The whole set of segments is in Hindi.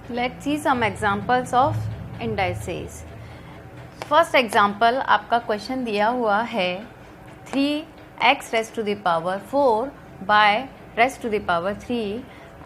Let's see some examples of indices. First example आपका क्वेश्चन दिया हुआ है 3x raised to the power 4 by raised to the power 3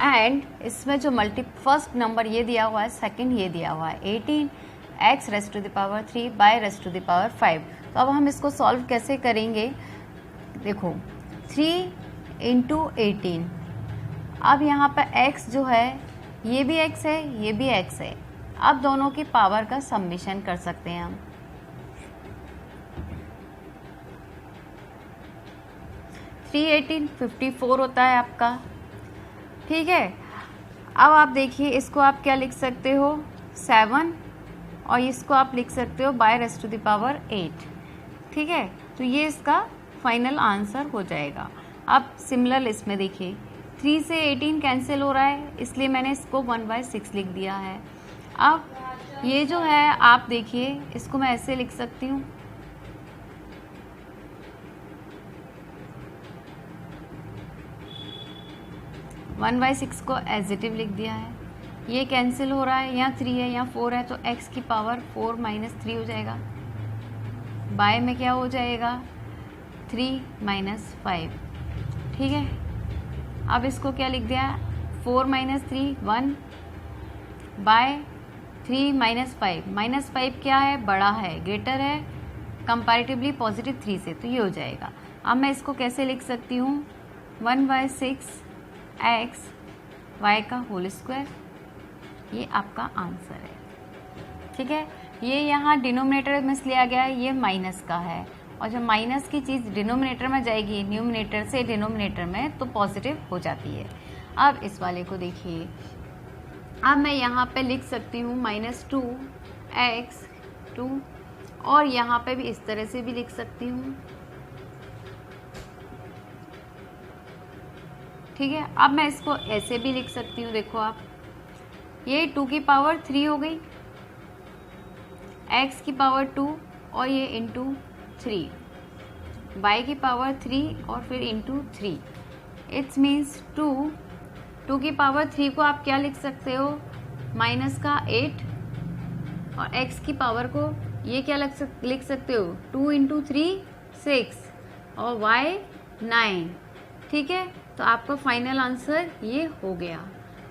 and इसमें जो फर्स्ट नंबर ये दिया हुआ है, सेकंड ये दिया हुआ है 18x raised to the power 3 by raised to the power 5। तो अब हम इसको सॉल्व कैसे करेंगे? देखो 3 इंटू 18, अब यहाँ पर x जो है ये भी x है, ये भी x है। अब दोनों की पावर का समेशन कर सकते हैं हम। 3 18 54 होता है आपका, ठीक है। अब आप देखिए इसको आप क्या लिख सकते हो 7 और इसको आप लिख सकते हो by raised to the power 8, ठीक है। तो ये इसका फाइनल आंसर हो जाएगा। अब सिमिलर इसमें देखिए 3 से 18 कैंसिल हो रहा है, इसलिए मैंने इसको 1/6 लिख दिया है। अब ये जो है आप देखिए इसको मैं ऐसे लिख सकती हूँ, वन बाई 6 को एजिटिव लिख दिया है। ये कैंसिल हो रहा है, यहाँ 3 है यहाँ 4 है, तो x की पावर 4 - 3 हो जाएगा। बाय में क्या हो जाएगा 3 - 5, ठीक है। अब इसको क्या लिख दिया 4 - 3 1 बाय 3 - 5 -5 क्या है, बड़ा है, ग्रेटर है कंपैरेटिवली पॉजिटिव 3 से, तो ये हो जाएगा। अब मैं इसको कैसे लिख सकती हूँ 1/6 x y का होल स्क्वायर, ये आपका आंसर है, ठीक है। ये यहाँ डिनोमिनेटर में लिया गया है, ये माइनस का है, और जब माइनस की चीज़ डिनोमिनेटर में जाएगी न्यूमिनेटर से डिनोमिनेटर में तो पॉजिटिव हो जाती है। अब इस वाले को देखिए, अब मैं यहाँ पे लिख सकती हूँ -2x 2, और यहाँ पे भी इस तरह से भी लिख सकती हूँ, ठीक है। अब मैं इसको ऐसे भी लिख सकती हूँ, देखो आप ये 2 की पावर 3 हो गई, x की पावर 2 और ये इंटू 3, y की पावर 3 और फिर इंटू 3। इट्स मीन्स 2 की पावर 3 को आप क्या लिख सकते हो माइनस का 8, और x की पावर को ये क्या लिख सकते हो 2 इंटू 3 6 और y 9, ठीक है। तो आपका फाइनल आंसर ये हो गया।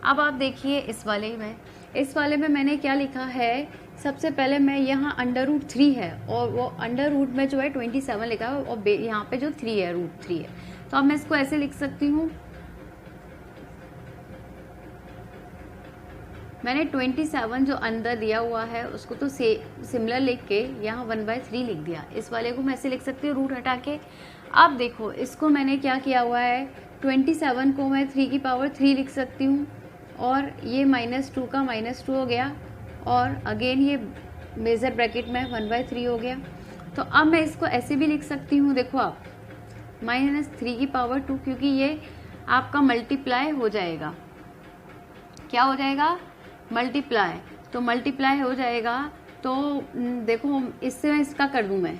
अब आप देखिए इस वाले में मैंने क्या लिखा है, सबसे पहले मैं यहाँ √3 है और वो अंडर रूट में जो है 27 लिखा है, और यहाँ पे जो 3 है √3 है। तो अब मैं इसको ऐसे लिख सकती हूँ, मैंने 27 जो अंदर दिया हुआ है उसको तो सिमिलर लिख के यहाँ 1/3 लिख दिया। इस वाले को मैं ऐसे लिख सकती हूँ रूट हटा के। अब देखो इसको मैंने क्या किया हुआ है 27 को मैं 3 की पावर 3 लिख सकती हूँ, और ये -2 का -2 हो गया, और अगेन ये मेजर ब्रैकेट में 1/3 हो गया। तो अब मैं इसको ऐसे भी लिख सकती हूँ, देखो आप -3 की पावर 2, क्योंकि ये आपका मल्टीप्लाई हो जाएगा, क्या हो जाएगा मल्टीप्लाई, तो मल्टीप्लाई हो जाएगा। तो देखो इससे मैं इसका कर दूँ मैं,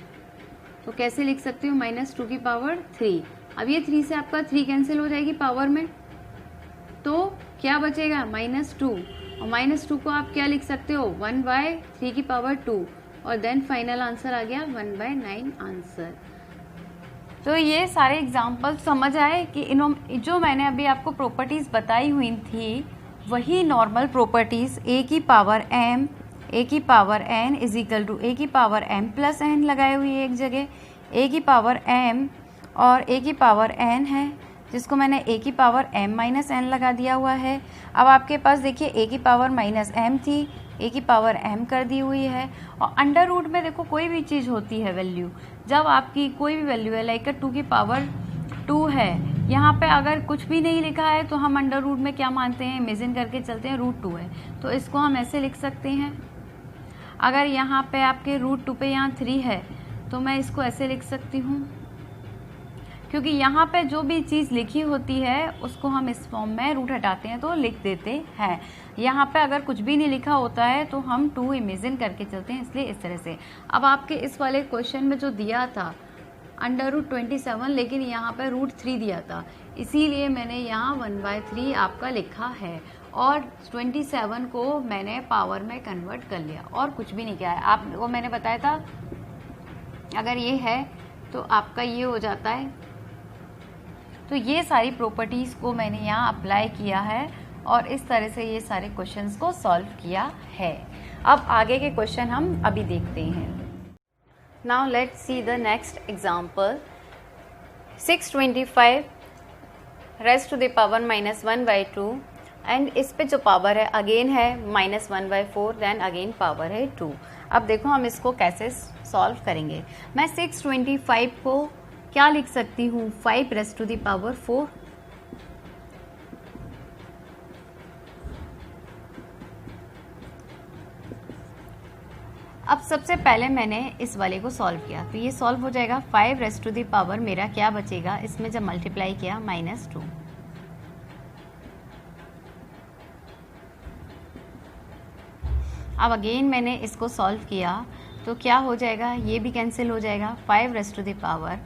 तो कैसे लिख सकती हूँ -2 की पावर 3। अब ये 3 से आपका 3 कैंसिल हो जाएगी पावर में, तो क्या बचेगा -2, और -2 को आप क्या लिख सकते हो 1/3 की पावर 2, और देन फाइनल आंसर आ गया 1/9 आंसर। तो ये सारे एग्जाम्पल समझ आए कि जो मैंने अभी आपको प्रॉपर्टीज़ बताई हुई थी वही नॉर्मल प्रॉपर्टीज़ a की पावर m a की power n is equal to a की पावर m प्लस n लगाई हुई है एक जगह, a की पावर m और a की पावर n है, जिसको मैंने a की पावर m माइनस n लगा दिया हुआ है। अब आपके पास देखिए a की पावर -m थी, a की पावर m कर दी हुई है, और अंडर रूट में देखो कोई भी चीज़ होती है वैल्यू, जब आपकी कोई भी वैल्यू है लाइक 2 की पावर 2 है, यहाँ पे अगर कुछ भी नहीं लिखा है तो हम अंडर रूट में क्या मानते हैं इमेजिन करके चलते हैं √2 है, तो इसको हम ऐसे लिख सकते हैं। अगर यहाँ पे आपके √2 पे यहाँ 3 है तो मैं इसको ऐसे लिख सकती हूँ, क्योंकि यहाँ पे जो भी चीज़ लिखी होती है उसको हम इस फॉर्म में रूट हटाते हैं तो लिख देते हैं। यहाँ पे अगर कुछ भी नहीं लिखा होता है तो हम 2 इमेजिन करके चलते हैं, इसलिए इस तरह से। अब आपके इस वाले क्वेश्चन में जो दिया था √27, लेकिन यहाँ पे √3 दिया था, इसीलिए मैंने यहाँ 1/3 आपका लिखा है। और 27 को मैंने पावर में कन्वर्ट कर लिया और कुछ भी नहीं किया है। आपको मैंने बताया था अगर ये है तो आपका ये हो जाता है। तो ये सारी प्रॉपर्टीज़ को मैंने यहाँ अप्लाई किया है और इस तरह से ये सारे क्वेश्चंस को सॉल्व किया है। अब आगे के क्वेश्चन हम अभी देखते हैं। Now let's see the next example. 625 raise to the power -1/2 and इस पे जो पावर है अगेन है -1/4, देन अगेन पावर है 2। अब देखो हम इसको कैसे सॉल्व करेंगे। मैं 625 को क्या लिख सकती हूँ, 5 रेज़ टू द पावर 4। अब सबसे पहले मैंने इस वाले को सॉल्व किया तो ये सॉल्व हो जाएगा। 5 रेज़ टू द पावर मेरा क्या बचेगा, इसमें जब मल्टीप्लाई किया -2। अब अगेन मैंने इसको सॉल्व किया तो क्या हो जाएगा, ये भी कैंसिल हो जाएगा। 5 रेज़ टू द पावर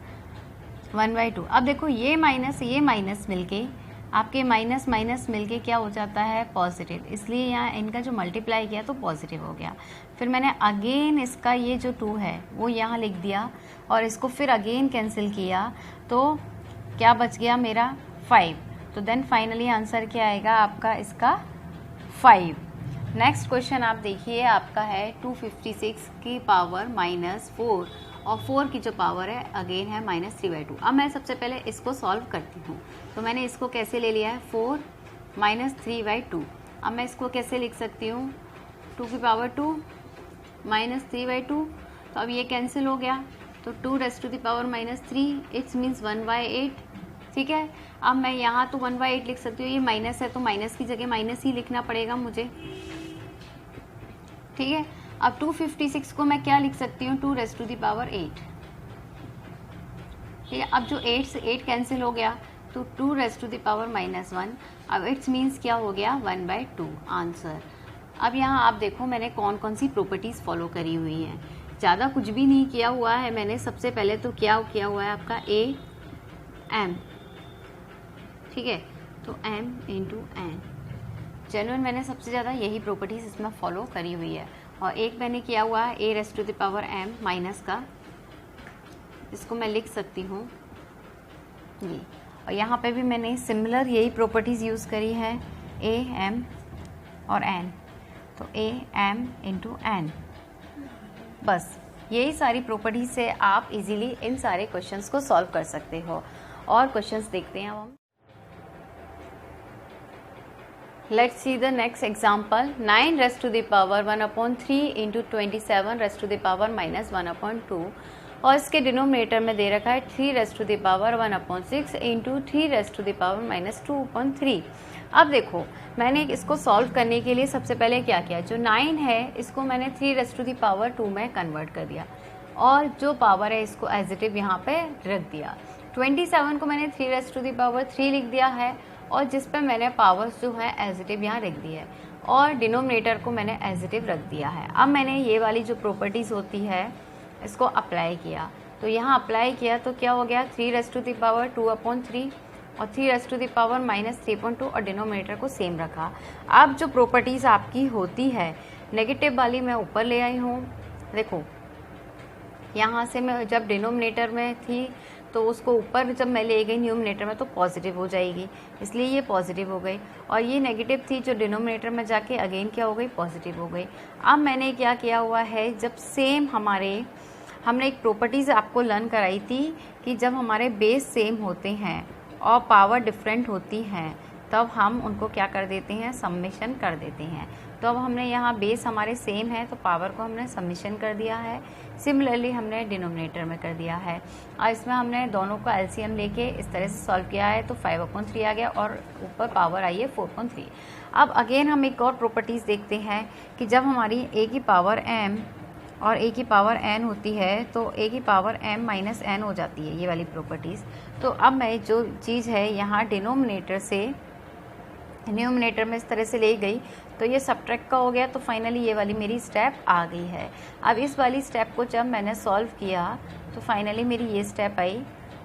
1/2। अब देखो ये माइनस मिलके आपके माइनस मिलके क्या हो जाता है, पॉजिटिव, इसलिए यहाँ इनका जो मल्टीप्लाई किया तो पॉजिटिव हो गया। फिर मैंने अगेन इसका ये जो 2 है वो यहाँ लिख दिया और इसको फिर अगेन कैंसिल किया तो क्या बच गया मेरा 5। तो देन फाइनली आंसर क्या आएगा आपका इसका 5। नेक्स्ट क्वेश्चन आप देखिए, आपका है 256 की पावर -4 और 4 की जो पावर है अगेन है -3/2। अब मैं सबसे पहले इसको सॉल्व करती हूँ। तो मैंने इसको कैसे ले लिया है, 4 -3/2। अब मैं इसको कैसे लिख सकती हूँ, 2 की पावर 2 -3/2। तो अब ये कैंसिल हो गया तो 2 raise to the power -3 it's means 1/8। ठीक है, अब मैं यहाँ तो 1/8 लिख सकती हूँ, ये माइनस है तो माइनस की जगह माइनस ही लिखना पड़ेगा मुझे। ठीक है, अब 256 को मैं क्या लिख सकती हूँ, 2 रेज़ टू द पावर 8। ठीक है, अब जो 8 से 8 कैंसिल हो गया तो 2 रेज़ टू द पावर -1। अब इट्स मीन्स क्या हो गया, 1/2 आंसर। अब यहाँ आप देखो मैंने कौन कौन सी प्रॉपर्टीज़ फॉलो करी हुई हैं। ज़्यादा कुछ भी नहीं किया हुआ है मैंने। सबसे पहले तो क्या किया हुआ है आपका AM। ठीक है, तो M × N जेन्युइन मैंने सबसे ज़्यादा यही प्रॉपर्टीज़ इसमें फॉलो करी हुई है। और एक मैंने किया हुआ है A raise to the power M minus का, इसको मैं लिख सकती हूँ ये। और यहाँ पे भी मैंने सिमिलर यही प्रॉपर्टीज़ यूज़ करी है, A M और N, तो A M × N। बस यही सारी प्रॉपर्टीज़ से आप इजीली इन सारे क्वेश्चंस को सॉल्व कर सकते हो। और क्वेश्चंस देखते हैं हम। Let's see the next example. 9 raised to the power 1/3 into 27 raised to the power -1/2 और इसके डिनोमिनेटर में दे रखा है 3 raised to the power 1/6 into 3 raised to the power -2/3। अब देखो मैंने इसको सॉल्व करने के लिए सबसे पहले क्या किया, जो 9 है इसको मैंने 3 raised to the power 2 में कन्वर्ट कर दिया और जो पावर है इसको एज इट इज यहाँ पे रख दिया। 27 को मैंने 3 raised to the power 3 लिख दिया है और जिस पे मैंने पावर्स जो है एजिटिव यहाँ रख दी है और डिनोमिनेटर को मैंने एजिटिव रख दिया है। अब मैंने ये वाली जो प्रॉपर्टीज़ होती है इसको अप्लाई किया, तो यहाँ अप्लाई किया तो क्या हो गया, 3 raised to the power 2/3 और 3 raised to the power -3/2 और डिनोमिनेटर को सेम रखा। अब जो प्रॉपर्टीज़ आपकी होती है नेगेटिव वाली मैं ऊपर ले आई हूँ। देखो यहाँ से मैं जब डिनोमिनेटर में थी तो उसको ऊपर जब मैं ले गई न्यूमरेटर में तो पॉजिटिव हो जाएगी, इसलिए ये पॉजिटिव हो गई। और ये नेगेटिव थी जो डिनोमिनेटर में जाके अगेन क्या हो गई, पॉजिटिव हो गई। अब मैंने क्या किया हुआ है, जब सेम हमने एक प्रॉपर्टीज़ आपको लर्न कराई थी कि जब हमारे बेस सेम होते हैं और पावर डिफरेंट होती हैं तब हम उनको क्या कर देते हैं, समेशन कर देते हैं। तो अब हमने यहाँ बेस हमारे सेम है तो पावर को हमने समेशन कर दिया है। सिमिलरली हमने डिनोमिनेटर में कर दिया है और इसमें हमने दोनों का एलसीएम लेके इस तरह से सॉल्व किया है तो 5/3 आ गया और ऊपर पावर आई है 4/3। अब अगेन हम एक और प्रॉपर्टीज़ देखते हैं कि जब हमारी a की पावर m और a की पावर n होती है तो a की पावर m माइनस n हो जाती है, ये वाली प्रॉपर्टीज़। तो अब मैं जो चीज़ है यहाँ डिनोमिनेटर से न्यूमरेटर में इस तरह से ले गई तो ये सब्ट्रैक्ट का हो गया, तो फाइनली ये वाली मेरी स्टेप आ गई है। अब इस वाली स्टेप को जब मैंने सॉल्व किया तो फाइनली मेरी ये स्टेप आई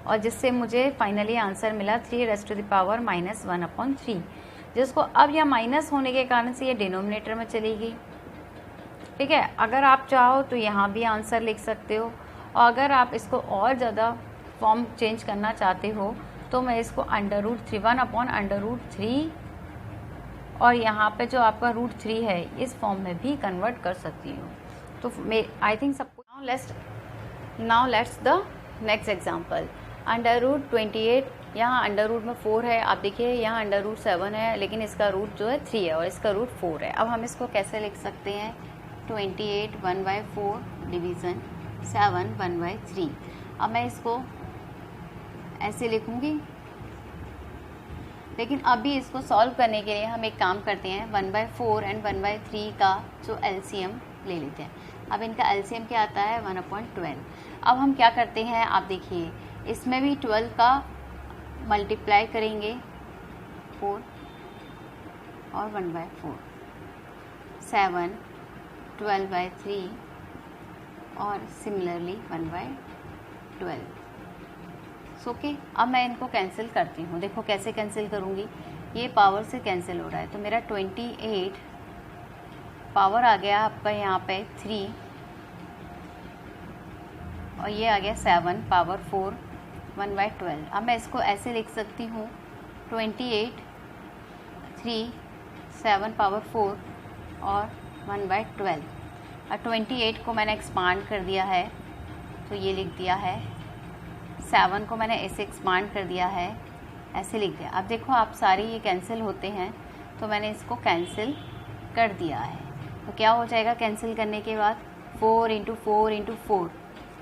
और जिससे मुझे फाइनली आंसर मिला 3 raised to the power -1/3। जिसको अब यह माइनस होने के कारण से ये डिनोमिनेटर में चली गई। ठीक है, अगर आप चाहो तो यहाँ भी आंसर लिख सकते हो, और अगर आप इसको और ज़्यादा फॉर्म चेंज करना चाहते हो तो मैं इसको √3 1/√3 और यहाँ पे जो आपका √3 है इस फॉर्म में भी कन्वर्ट कर सकती हूँ। तो आई थिंक सबको now let's the next example. √28, यहाँ अंडर रूट में 4 है, आप देखिए यहाँ √7 है, लेकिन इसका रूट जो है 3 है और इसका रूट 4 है। अब हम इसको कैसे लिख सकते हैं? 28 1/4 डिवीज़न 7 1/3। अब मैं इसको ऐसे लिखूँगी, लेकिन अभी इसको सॉल्व करने के लिए हम एक काम करते हैं, 1/4 एंड 1/3 का जो LCM ले लेते हैं। अब इनका LCM क्या आता है? 1/12। अब हम क्या करते हैं, आप देखिए इसमें भी 12 का मल्टीप्लाई करेंगे 4 और 1/4, 7 12/3 और सिमिलरली 1/12। ओके, अब मैं इनको कैंसिल करती हूँ। देखो कैसे कैंसिल करूँगी, ये पावर से कैंसिल हो रहा है, तो मेरा 28 पावर आ गया आपका यहाँ पे 3 और ये आ गया 7 पावर 4 1/12। अब मैं इसको ऐसे लिख सकती हूँ 28 3 7 पावर 4 और 1/12। और 28 को मैंने एक्सपांड कर दिया है तो ये लिख दिया है, 7 को मैंने ऐसे एक्सपांड कर दिया है, ऐसे लिख दिया। अब देखो आप सारे ये कैंसिल होते हैं तो मैंने इसको कैंसिल कर दिया है। तो क्या हो जाएगा कैंसिल करने के बाद? 4 × 4 × 4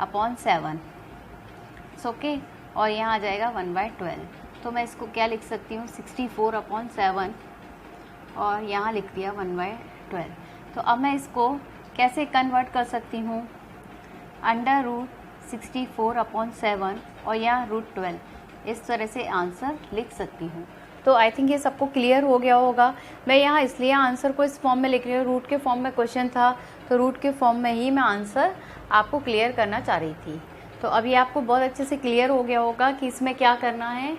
अपॉन 7। ओके, और यहाँ आ जाएगा 1/12। तो मैं इसको क्या लिख सकती हूँ? 64/7 और यहाँ लिख दिया 1/12। तो अब मैं इसको कैसे कन्वर्ट कर सकती हूँ? √64/7 और यहाँ √12, इस तरह से आंसर लिख सकती हूँ। तो आई थिंक ये सबको क्लियर हो गया होगा। मैं यहाँ इसलिए आंसर को इस फॉर्म में लिख रही हूँ, रूट के फॉर्म में क्वेश्चन था तो रूट के फॉर्म में ही मैं आंसर आपको क्लियर करना चाह रही थी। तो अभी आपको बहुत अच्छे से क्लियर हो गया होगा कि इसमें क्या करना है।